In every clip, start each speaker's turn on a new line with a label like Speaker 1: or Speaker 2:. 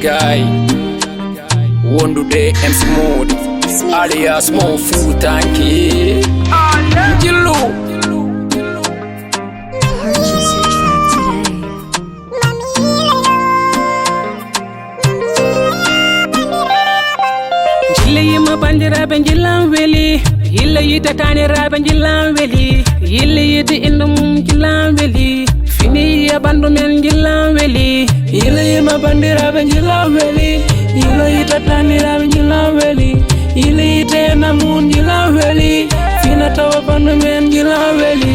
Speaker 1: guy wondude MC Mode alias Mo Futanki Jilu.
Speaker 2: Purchase your track today.
Speaker 3: Jille yima bandiraɓe jillan weeli, yille yite taniraɓe jillan weeli, yille yite inde mum jillan weeli, fini e ɓandu men jillan weeli. Yille yima bandiraɓe jillan weeli, yille yite taniraɓe jillan weeli, yille yite inde mum jillan weeli, fina tawa ɓandu men jillan weeli.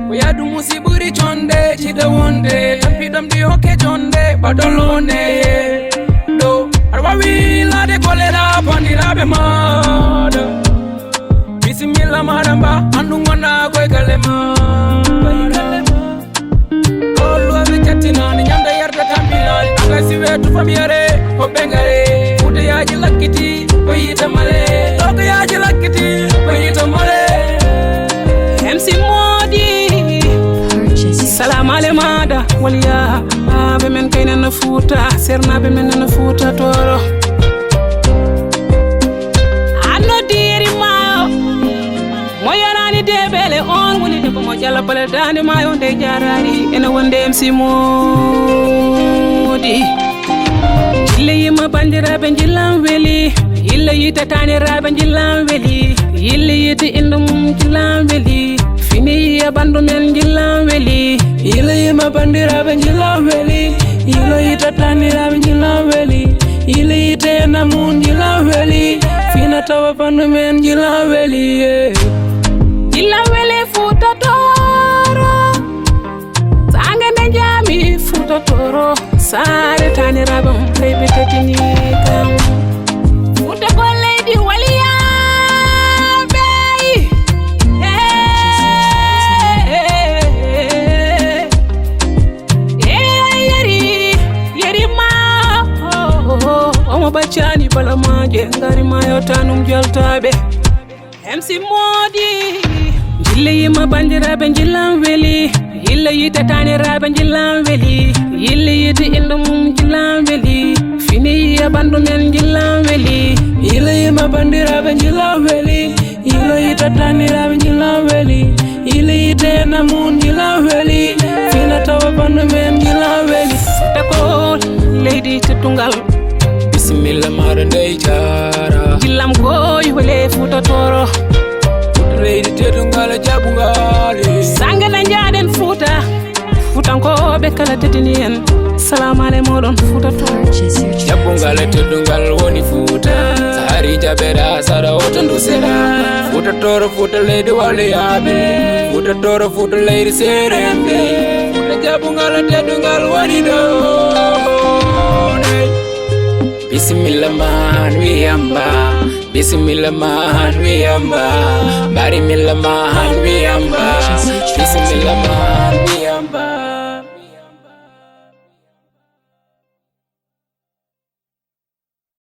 Speaker 3: Ko yadu musi ɓuri conde cide wonde, tampiɗam ɗi hokke jonde baɗolonde ɗo aɗa wawi lade kolera bandiraɓe maɗa. Bisimilla maɗa mba andu gonɗa koye galle ma. Ɗolluwaɓe cattinani ñamde yarde tampinani aga siwe tufamiyare hoɓɓe ngare fuuteyaji lakkiti ko yite male ɗokoyaji lakkiti ko yite male. MC Modi salam ale maɗa waliya ɓe men kaynana Fuuta sernaɓe men nana Fuuta Toro anno diri mayo mo yarani deɓele on woni debbo mo jalla bale dande mayo nde jarari ene wonde MC Modi. Yille yima bandiraɓe jillan weeli, yille yite taniraɓe jillan weeli, yille yite inde mum jillan weeli, fini e ɓandu men jillan weeli. Yille yima bandiraɓe jillan weeli, yille yite taniraɓe jillan weeli, yille yite inde mum jillan weeli, fina tawa ɓandu men jillan weeli. Jillan weeli Fuuta Toro sange nde jami Fuuta Toro sare taniraɓe mum leyɓe tetini kam Fuuta ko leydi waliyaɓe. Yeri ma omo ɓaccani bala maje ngari mayo tanum jaltaɓe. MC Modi jille yima bandiraɓe jillan weeli, yille yite taniraɓe jillan weeli, yille yite inde mum jillan weeli, fini e ɓandu men jillan weeli. Yille yima bandiraɓe jillan weeli, yille yite taniraɓe jillan weeli, yille yite inde mum jillan weeli, fina tawa ɓandu men jillan weeli. Tako leydi teddungal
Speaker 1: Bisimilla maɗa ndey jara
Speaker 3: jillam koy wele Fuuta Toro
Speaker 1: leydi teddungal jaɓungal
Speaker 3: sange nde jaɗen Fuuta Fuutankoɓe kala teddini en salamu ale moɗon Fuuta Toro.
Speaker 2: Purchase your track
Speaker 1: jaɓungal e teddungal woni Fuuta sahari jaɓeɗa saɗa oto ndu seɗa. Fuuta Toro Fuuta leydi waliyaɓe, Fuuta Toro Fuuta leydi seremɓe, Fuuta jaɓungal e teddungal woni ɗo. Bisimilla man wiyamba, bisimilla man wiyamba, bari milla man wiyamba, bisimilla man